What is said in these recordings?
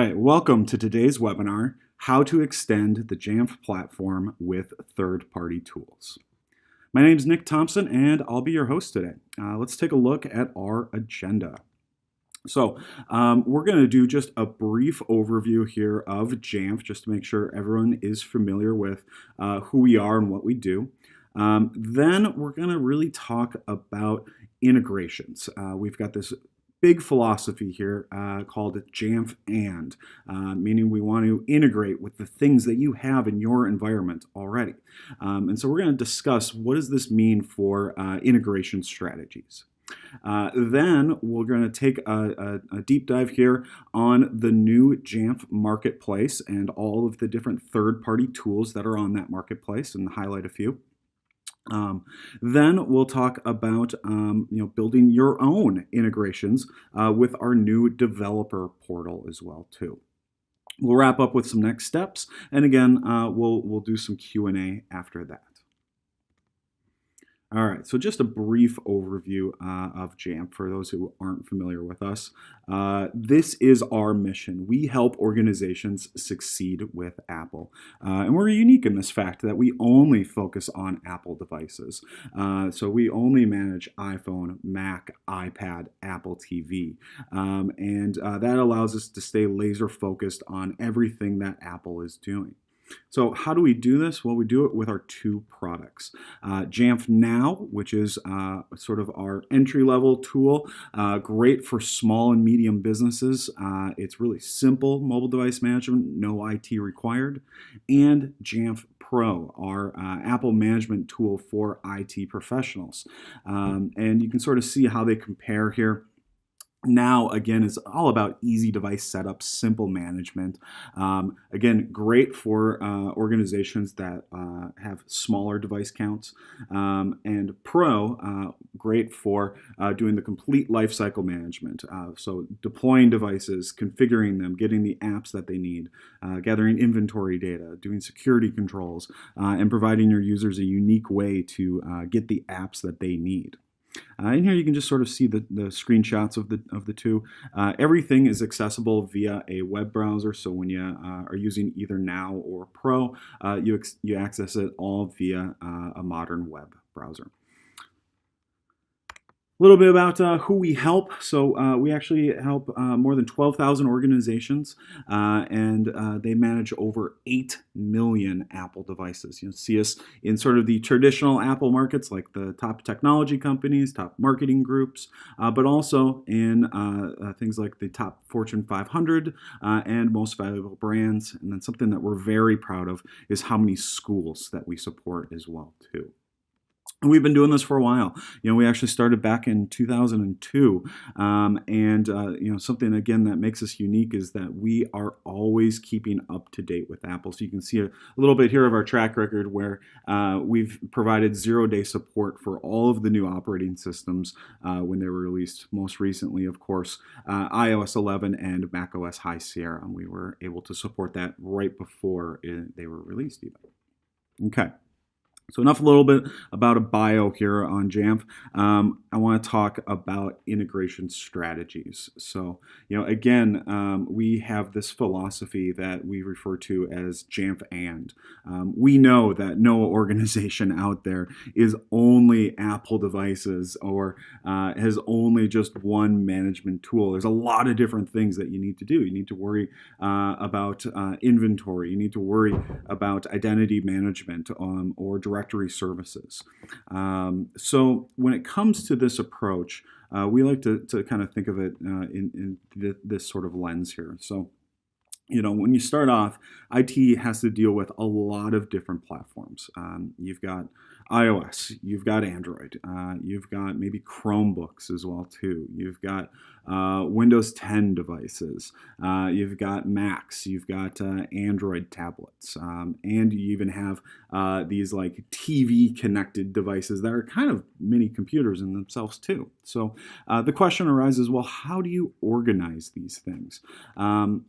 right, welcome to today's webinar, How to Extend the Jamf Platform with Third-Party Tools. My name is Nick Thompson and I'll be your host today. Let's take a look at our agenda. So we're going to do just a brief overview here of Jamf just to make sure everyone is familiar with who we are and what we do. Then we're going to really talk about integrations. We've got this big philosophy here called Jamf meaning we want to integrate with the things that you have in your environment already. And so we're going to discuss what does this mean for integration strategies. Then we're going to take a deep dive here on the new Jamf Marketplace and all of the different third-party tools that are on that marketplace and highlight a few. Then we'll talk about building your own integrations with our new developer portal as well too. We'll wrap up with some next steps, and again we'll do some Q&A after that. All right, so just a brief overview of Jamf for those who aren't familiar with us. This is our mission. We help organizations succeed with Apple. And we're unique in this fact that we only focus on Apple devices. So we only manage iPhone, Mac, iPad, Apple TV. And that allows us to stay laser focused on everything that Apple is doing. So how do we do this? Well, we do it with our two products. Jamf Now, which is sort of our entry-level tool, great for small and medium businesses. It's really simple mobile device management, no IT required. And Jamf Pro, our Apple management tool for IT professionals. And you can sort of see how they compare here. Now, again, is all about easy device setup, simple management. Again, great for organizations that have smaller device counts. And Pro, great for doing the complete lifecycle management. So deploying devices, configuring them, getting the apps that they need, gathering inventory data, doing security controls, and providing your users a unique way to get the apps that they need. In here you can just sort of see the screenshots of the two. Everything is accessible via a web browser, so when you are using either Now or Pro, you access it all via a modern web browser. A little bit about who we help. So we actually help more than 12,000 organizations, and they manage over 8 million Apple devices. You'll see us in sort of the traditional Apple markets like the top technology companies, top marketing groups, but also in things like the top Fortune 500 and most valuable brands. And then something that we're very proud of is how many schools that we support as well too. We've been doing this for a while. We actually started back in 2002, and something again that makes us unique is that we are always keeping up to date with Apple. So you can see a little bit here of our track record where we've provided zero-day support for all of the new operating systems when they were released. Most recently, of course, iOS 11 and macOS High Sierra, and we were able to support that right before they were released even. Okay. So enough a little bit about a bio here on Jamf. I want to talk about integration strategies. So, again, we have this philosophy that we refer to as Jamf and. We know that no organization out there is only Apple devices or has only just one management tool. There's a lot of different things that you need to do. You need to worry about inventory. You need to worry about identity management or directory services. So when it comes to this approach, we like to kind of think of it in this sort of lens here. So, when you start off, IT has to deal with a lot of different platforms. You've got iOS, you've got Android, you've got maybe Chromebooks as well too. You've got Windows 10 devices, you've got Macs, you've got Android tablets, and you even have these like TV connected devices that are kind of mini computers in themselves too. So the question arises, well, how do you organize these things? And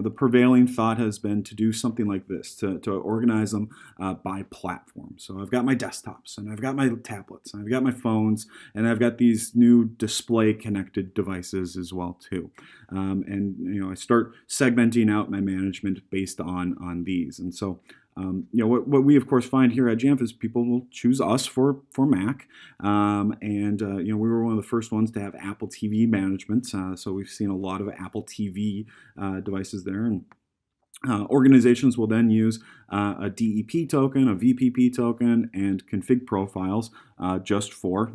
the prevailing thought has been to do something like this, to organize them by platform. So I've got my desktops, and I've got my tablets, and I've got my phones, and I've got these new display connected devices as well too. And I start segmenting out my management based on these. And so what we of course find here at Jamf is people will choose us for Mac, and we were one of the first ones to have Apple TV management, so we've seen a lot of Apple TV devices there. And organizations will then use a DEP token, a VPP token, and config profiles just for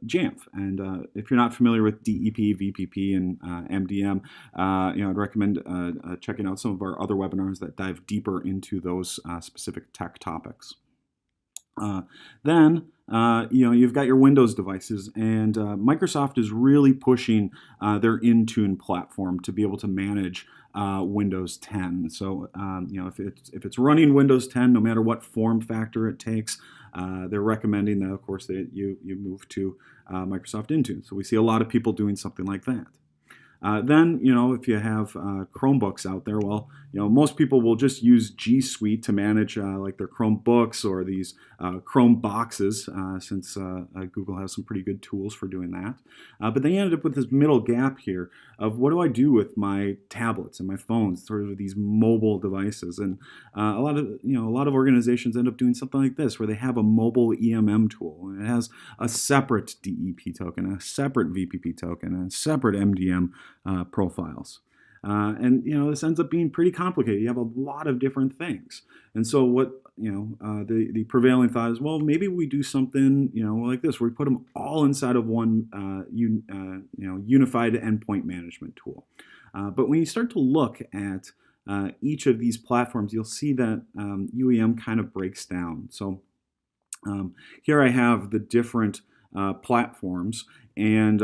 Jamf. And if you're not familiar with DEP, VPP, and MDM, I'd recommend checking out some of our other webinars that dive deeper into those specific tech topics. Then you've got your Windows devices, and Microsoft is really pushing their Intune platform to be able to manage Windows 10. So if it's running Windows 10, no matter what form factor it takes, they're recommending that, of course, that you move to Microsoft Intune. So we see a lot of people doing something like that. Then, if you have Chromebooks out there, well, most people will just use G Suite to manage like their Chromebooks or these Chrome boxes, since Google has some pretty good tools for doing that. But then you ended up with this middle gap here of what do I do with my tablets and my phones, sort of these mobile devices. And a lot of organizations end up doing something like this, where they have a mobile EMM tool, and it has a separate DEP token, a separate VPP token, and a separate MDM profiles. And this ends up being pretty complicated. You have a lot of different things. And so what the prevailing thought is, well, maybe we do something like this, where we put them all inside of one unified endpoint management tool. But when you start to look at each of these platforms, you'll see that UEM kind of breaks down. So here I have the different platforms, and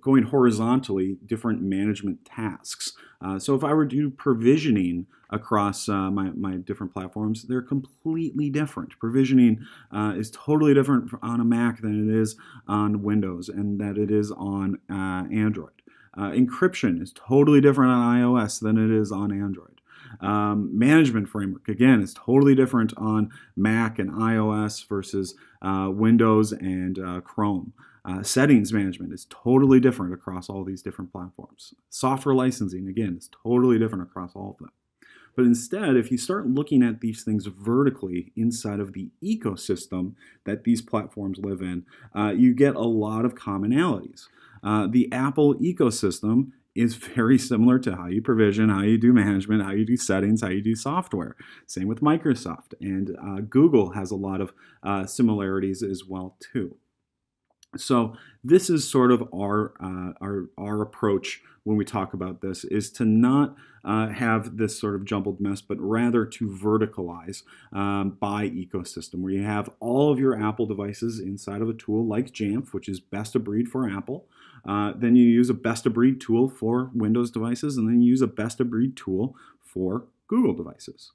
going horizontally, different management tasks. So if I were to do provisioning across my different platforms, they're completely different. Provisioning is totally different on a Mac than it is on Windows, and that it is on Android. Encryption is totally different on iOS than it is on Android. Management framework, again, is totally different on Mac and iOS versus Windows and Chrome. Settings management is totally different across all these different platforms. Software licensing, again, is totally different across all of them. But instead, if you start looking at these things vertically inside of the ecosystem that these platforms live in, you get a lot of commonalities. The Apple ecosystem is very similar to how you provision, how you do management, how you do settings, how you do software. Same with Microsoft, and Google has a lot of similarities as well too. So this is sort of our approach when we talk about this, is to not have this sort of jumbled mess, but rather to verticalize by ecosystem, where you have all of your Apple devices inside of a tool like Jamf, which is best of breed for Apple. Then you use a best of breed tool for Windows devices, and then you use a best of breed tool for Google devices.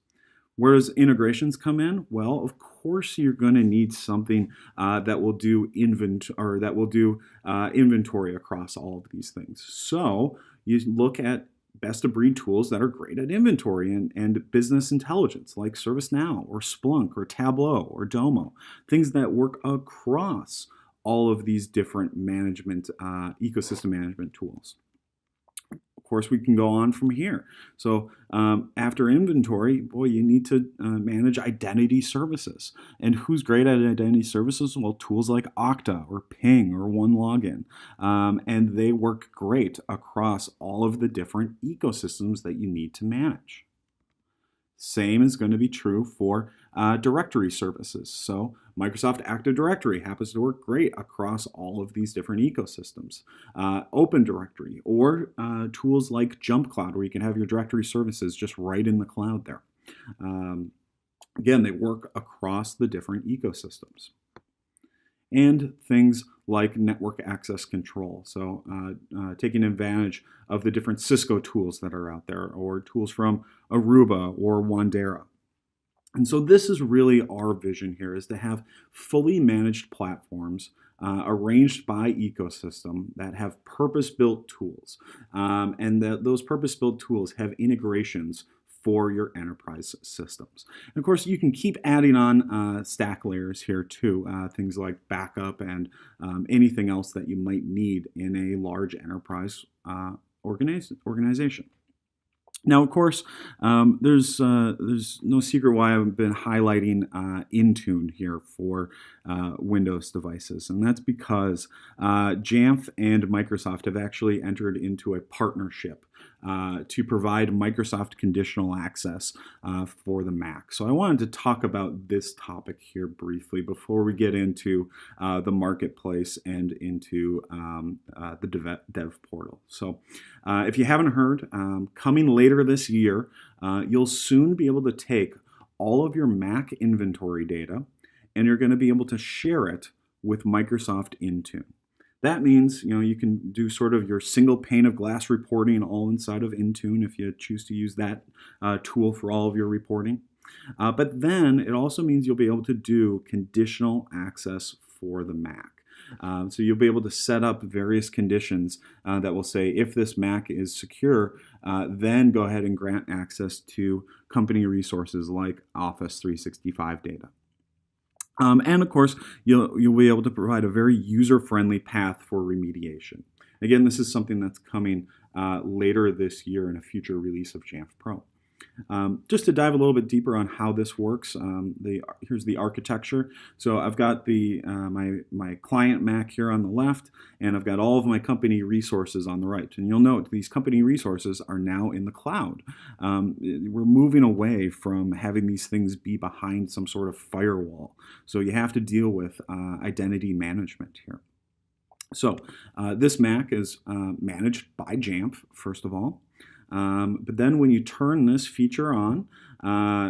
Where does integrations come in? Well, of course, you're going to need something that will do inventory across all of these things. So you look at best of breed tools that are great at inventory and business intelligence, like ServiceNow or Splunk or Tableau or Domo, things that work across all of these different management, ecosystem management tools. Of course, we can go on from here. So after inventory, boy, you need to manage identity services. And who's great at identity services? Well, tools like Okta or Ping or OneLogin. And they work great across all of the different ecosystems that you need to manage. Same is going to be true for directory services. So Microsoft Active Directory happens to work great across all of these different ecosystems. Open Directory, or tools like Jump Cloud, where you can have your directory services just right in the cloud there. Again, they work across the different ecosystems. And things like network access control. So taking advantage of the different Cisco tools that are out there, or tools from Aruba or Wandera. And so this is really our vision here, is to have fully managed platforms arranged by ecosystem that have purpose-built tools. And that those purpose-built tools have integrations for your enterprise systems. And of course, you can keep adding on stack layers here too, things like backup and anything else that you might need in a large enterprise organization. Now, of course, there's no secret why I've been highlighting Intune here for Windows devices, and that's because Jamf and Microsoft have actually entered into a partnership to provide Microsoft conditional access for the Mac. So I wanted to talk about this topic here briefly before we get into the marketplace and into the dev portal. So if you haven't heard, coming later this year, you'll soon be able to take all of your Mac inventory data and you're going to be able to share it with Microsoft Intune. That means, you can do sort of your single pane of glass reporting all inside of Intune if you choose to use that tool for all of your reporting. But then it also means you'll be able to do conditional access for the Mac. So you'll be able to set up various conditions that will say if this Mac is secure, then go ahead and grant access to company resources like Office 365 data. And of course, you'll be able to provide a very user-friendly path for remediation. Again, this is something that's coming later this year in a future release of Jamf Pro. Just to dive a little bit deeper on how this works, here's the architecture. So I've got my client Mac here on the left, and I've got all of my company resources on the right. And you'll note these company resources are now in the cloud. We're moving away from having these things be behind some sort of firewall. So you have to deal with identity management here. So this Mac is managed by Jamf, first of all. But then when you turn this feature on,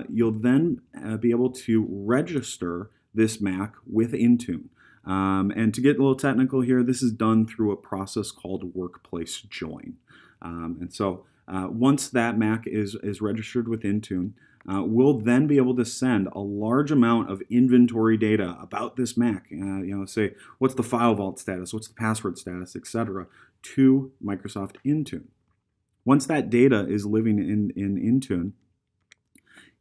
you'll then be able to register this Mac with Intune. And to get a little technical here, this is done through a process called Workplace Join. And so once that Mac is registered with Intune, we'll then be able to send a large amount of inventory data about this Mac, say what's the file vault status, what's the password status, etc., to Microsoft Intune. Once that data is living in Intune,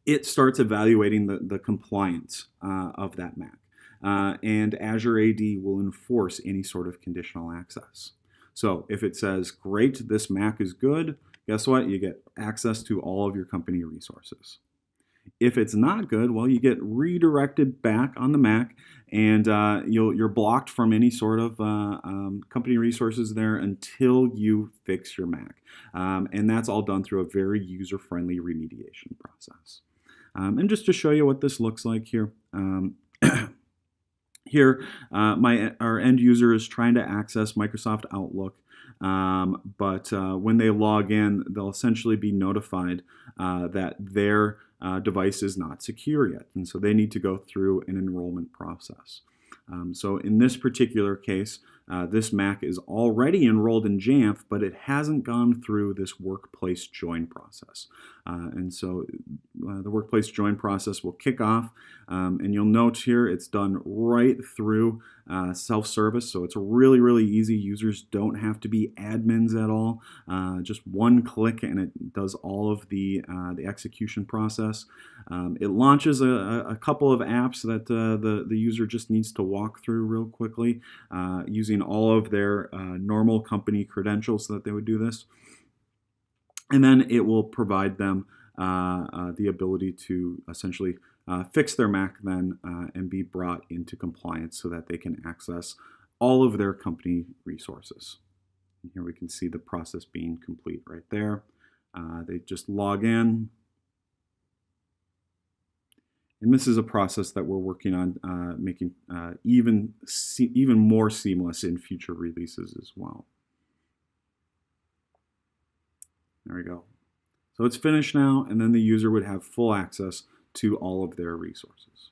it starts evaluating the compliance of that Mac. And Azure AD will enforce any sort of conditional access. So if it says, great, this Mac is good, guess what? You get access to all of your company resources. If it's not good, well, you get redirected back on the Mac, and you're blocked from any sort of company resources there until you fix your Mac. And that's all done through a very user-friendly remediation process. And just to show you what this looks like here, here our end user is trying to access Microsoft Outlook. But when they log in, they'll essentially be notified that their device is not secure yet, and so they need to go through an enrollment process. So in this particular case, this Mac is already enrolled in Jamf, but it hasn't gone through this Workplace Join process. And so the Workplace Join process will kick off, and you'll note here it's done right through self-service, so it's really, really easy. Users don't have to be admins at all. Just one click and it does all of the execution process. It launches a couple of apps that the user just needs to walk through real quickly using all of their normal company credentials so that they would do this. And then it will provide them the ability to essentially fix their Mac then and be brought into compliance so that they can access all of their company resources. And here we can see the process being complete right there. They just log in. And this is a process that we're working on making even more seamless in future releases as well. There we go. So it's finished now, and then the user would have full access to all of their resources.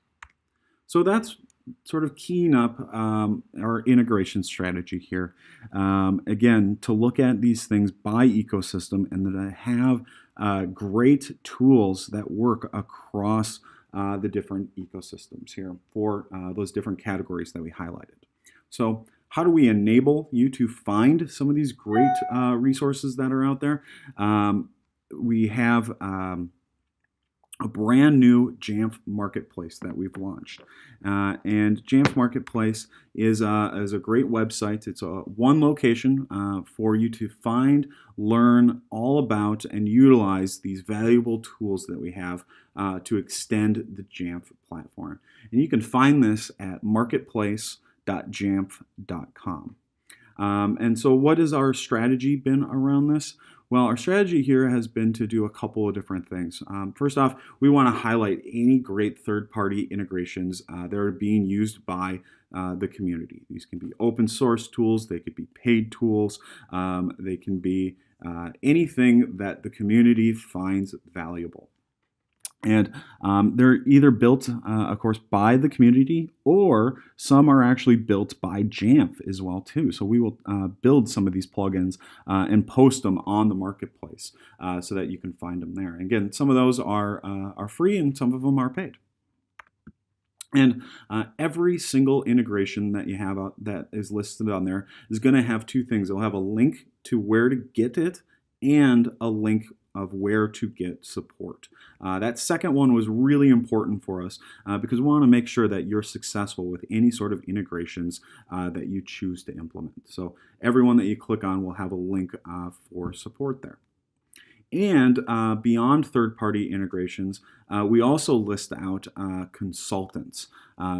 So that's sort of keying up our integration strategy here. Again, to look at these things by ecosystem and to have great tools that work across the different ecosystems here for those different categories that we highlighted. So how do we enable you to find some of these great resources that are out there? We have a brand new Jamf Marketplace that we've launched. And Jamf Marketplace is a great website. It's one location for you to find, learn all about, and utilize these valuable tools that we have to extend the Jamf platform. And you can find this at marketplace.jamf.com. And so what has our strategy been around this? Well, our strategy here has been to do a couple of different things. First off, we want to highlight any great third-party integrations that are being used by the community. These can be open source tools, they could be paid tools, they can be anything that the community finds valuable. And they're either built, of course, by the community, or some are actually built by Jamf as well too. So we will build some of these plugins and post them on the marketplace so that you can find them there. And again, some of those are free and some of them are paid. And every single integration that you have that is listed on there is going to have two things. It'll have a link to where to get it and a link of where to get support. That second one was really important for us because we want to make sure that you're successful with any sort of integrations that you choose to implement. So everyone that you click on will have a link for support there. And beyond third-party integrations, we also list out consultants.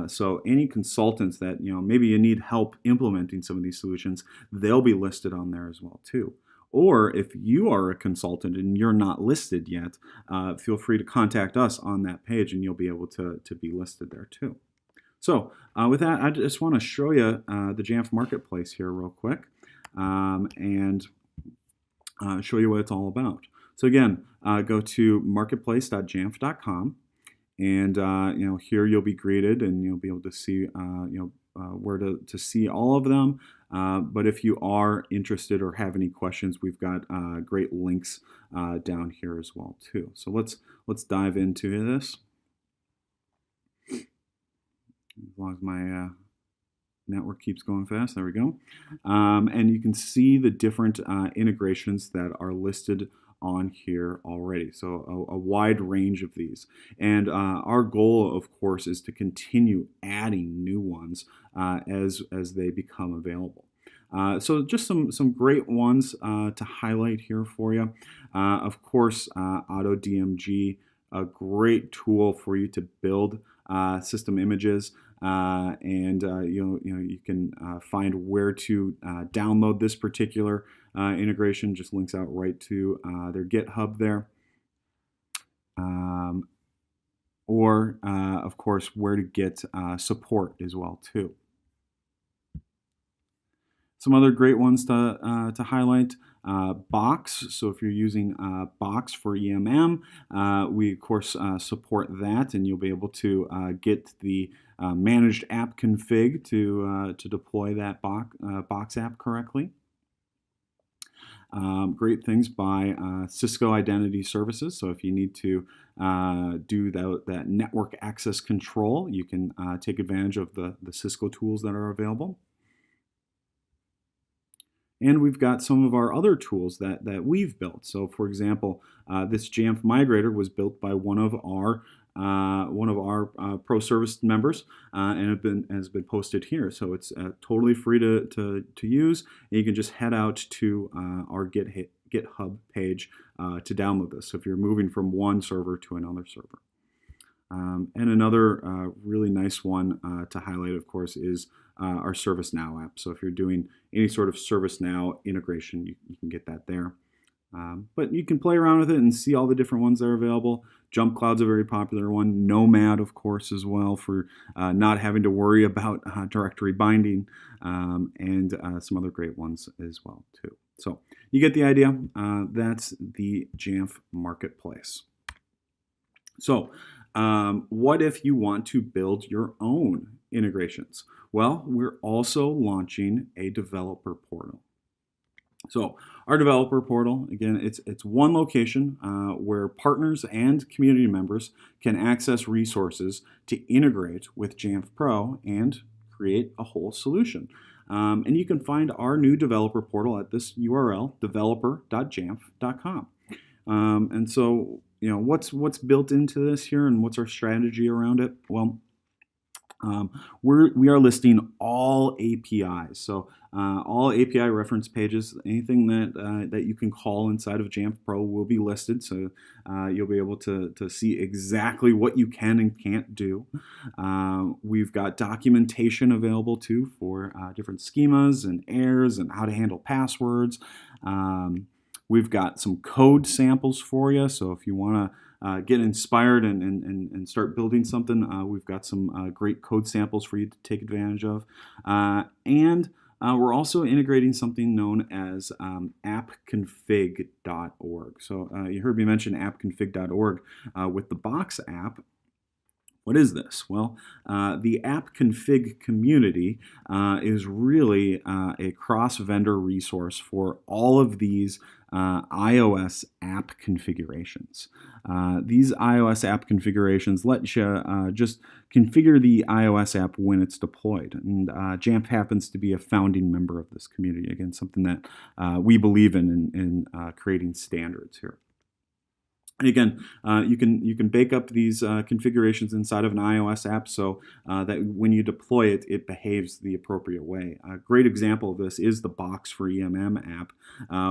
So any consultants that maybe you need help implementing some of these solutions, they'll be listed on there as well too. Or if you are a consultant and you're not listed yet, feel free to contact us on that page and you'll be able to be listed there too. So with that, I just want to show you the Jamf Marketplace here real quick and show you what it's all about. So again, go to marketplace.jamf.com and here you'll be greeted and you'll be able to see where to see all of them. But if you are interested or have any questions, we've got great links down here as well too. So let's dive into this. As long as my network keeps going fast, there we go. And you can see the different integrations that are listed on here already. So a wide range of these. And our goal, of course, is to continue adding new ones as they become available. So just some great ones to highlight here for you. Of course, AutoDMG, a great tool for you to build system images. And you can find where to download this particular integration. Just links out right to their GitHub there. Or of course, where to get support as well too. Some other great ones to highlight. Box, so if you're using Box for EMM, we of course support that, and you'll be able to get the managed app config to deploy that Box app correctly. Great things by Cisco Identity Services, so if you need to do that network access control, you can take advantage of the Cisco tools that are available. And we've got some of our other tools that we've built. So, for example, this Jamf Migrator was built by one of our pro service members and has been posted here. So it's totally free to use. And you can just head out to our GitHub page to download this. So if you're moving from one server to another server. And another really nice one to highlight, of course, is our ServiceNow app. So if you're doing any sort of ServiceNow integration, you can get that there. But you can play around with it and see all the different ones that are available. Jump Cloud's a very popular one. Nomad, of course, as well, for not having to worry about directory binding, and some other great ones as well, too. So you get the idea. That's the Jamf Marketplace. So what if you want to build your own integrations? Well, we're also launching a developer portal. So our developer portal, again, it's one location where partners and community members can access resources to integrate with Jamf Pro and create a whole solution. And you can find our new developer portal at this URL, developer.jamf.com. And so, what's built into this here, and what's our strategy around it? Well, we are listing all APIs. So all API reference pages, anything that you can call inside of Jamf Pro will be listed. So you'll be able to see exactly what you can and can't do. We've got documentation available too for different schemas and errors and how to handle passwords. We've got some code samples for you. So if you want to get inspired and start building something, we've got some great code samples for you to take advantage of. And we're also integrating something known as appconfig.org. So you heard me mention appconfig.org with the Box app. What is this? Well, the app config community is really a cross-vendor resource for all of these iOS app configurations. These iOS app configurations let you just configure the iOS app when it's deployed. And Jamf happens to be a founding member of this community. Again, something that we believe in creating standards here. And again, you can bake up these configurations inside of an iOS app so that when you deploy it, it behaves the appropriate way. A great example of this is the Box for EMM app,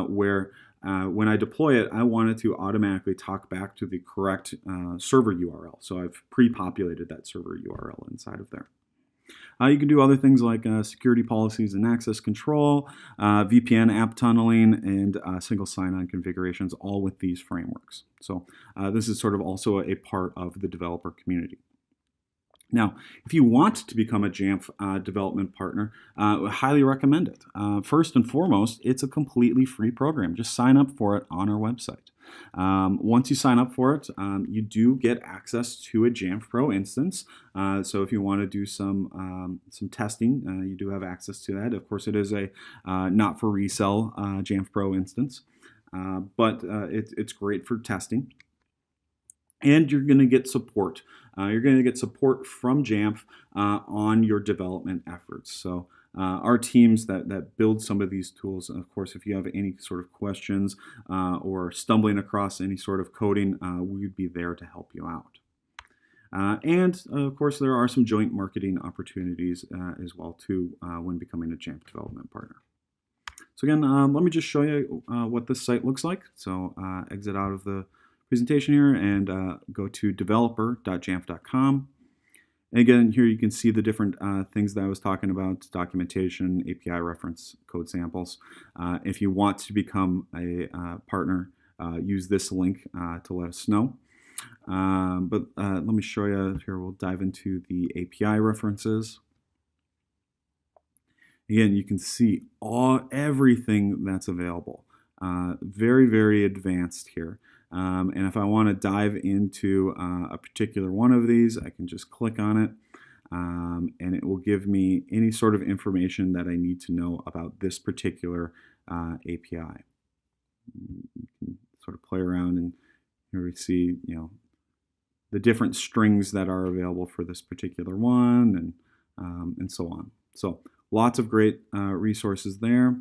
where when I deploy it, I want it to automatically talk back to the correct server URL. So I've pre-populated that server URL inside of there. You can do other things like security policies and access control, VPN app tunneling, and single sign-on configurations, all with these frameworks. So this is sort of also a part of the developer community. Now, if you want to become a Jamf development partner, I highly recommend it. First and foremost, it's a completely free program. Just sign up for it on our website. Once you sign up for it, you do get access to a Jamf Pro instance. So if you want to do some testing, you do have access to that. Of course, it is a not for resale Jamf Pro instance, but it's great for testing. And you're going to get support. You're going to get support from Jamf on your development efforts. So our teams that build some of these tools, of course, if you have any sort of questions or stumbling across any sort of coding, we'd be there to help you out. And of course, there are some joint marketing opportunities as well too when becoming a Jamf development partner. So again, let me just show you what this site looks like. So exit out of the presentation here and go to developer.jamf.com. And again, here you can see the different things that I was talking about: documentation, API reference, code samples. If you want to become a partner, use this link to let us know. But let me show you here. We'll dive into the API references. Again, you can see everything that's available. Very, very advanced here. And if I want to dive into a particular one of these, I can just click on it, and it will give me any sort of information that I need to know about this particular API. You can sort of play around, and here we see, the different strings that are available for this particular one, and so on. So lots of great resources there.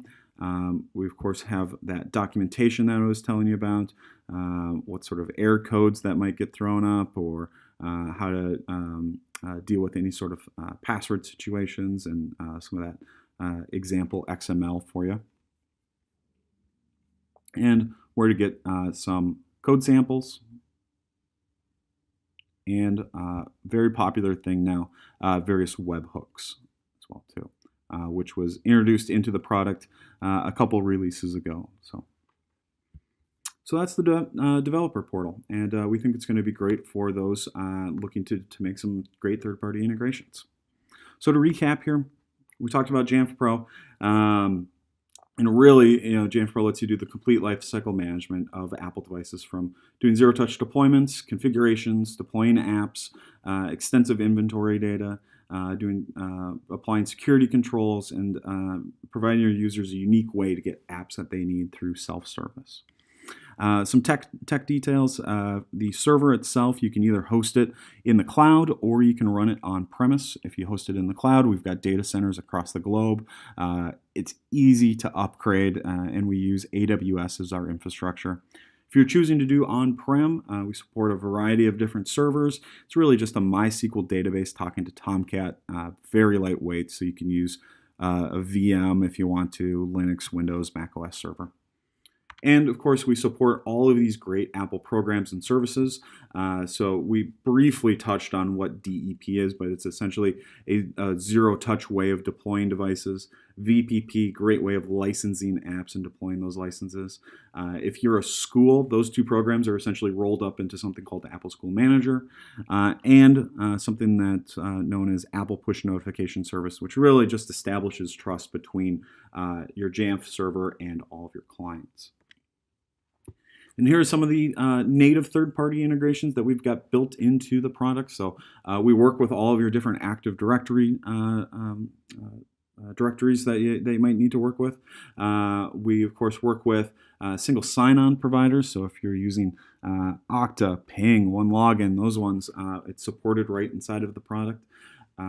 We, of course, have that documentation that I was telling you about, what sort of error codes that might get thrown up, or how to deal with any sort of password situations, and some of that example XML for you. And where to get some code samples. And very popular thing now, various webhooks as well too. Which was introduced into the product a couple releases ago. So that's the developer portal, and we think it's going to be great for those looking to make some great third-party integrations. So to recap here, we talked about Jamf Pro, and really, Jamf Pro lets you do the complete lifecycle management of Apple devices, from doing zero-touch deployments, configurations, deploying apps, extensive inventory data, applying security controls, and providing your users a unique way to get apps that they need through self-service. Some tech details. The server itself, you can either host it in the cloud or you can run it on-premise. If you host it in the cloud, we've got data centers across the globe. It's easy to upgrade, and we use AWS as our infrastructure. If you're choosing to do on-prem, we support a variety of different servers. It's really just a MySQL database talking to Tomcat, very lightweight, so you can use a VM if you want to, Linux, Windows, Mac OS server. And of course, we support all of these great Apple programs and services. So we briefly touched on what DEP is, but it's essentially a zero-touch way of deploying devices. VPP, great way of licensing apps and deploying those licenses. If you're a school, those two programs are essentially rolled up into something called Apple School Manager, and something that's known as Apple Push Notification Service, which really just establishes trust between your Jamf server and all of your clients. And here are some of the native third-party integrations that we've got built into the product. So we work with all of your different Active Directory directories that you might need to work with. We, of course, work with single sign-on providers. So if you're using Okta, Ping, OneLogin, those ones, it's supported right inside of the product.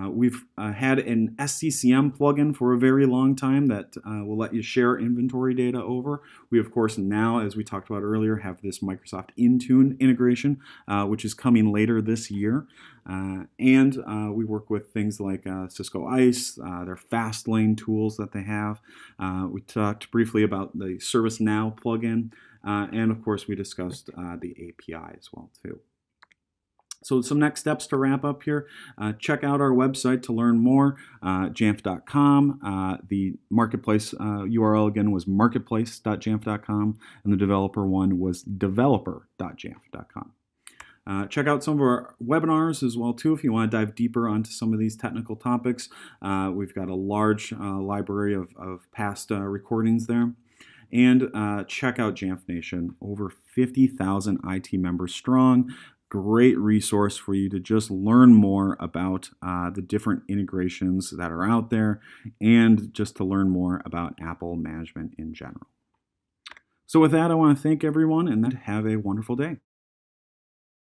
We've had an SCCM plugin for a very long time that will let you share inventory data over. We, of course, now, as we talked about earlier, have this Microsoft Intune integration, which is coming later this year. And we work with things like Cisco ICE, their Fastlane tools that they have. We talked briefly about the ServiceNow plugin. And, of course, we discussed the API as well, too. So some next steps to wrap up here. Check out our website to learn more, jamf.com. The marketplace URL again was marketplace.jamf.com, and the developer one was developer.jamf.com. Check out some of our webinars as well too if you want to dive deeper onto some of these technical topics. We've got a large library of past recordings there. And check out Jamf Nation, over 50,000 IT members strong. Great resource for you to just learn more about the different integrations that are out there and just to learn more about Apple management in general. So with that, I want to thank everyone and have a wonderful day.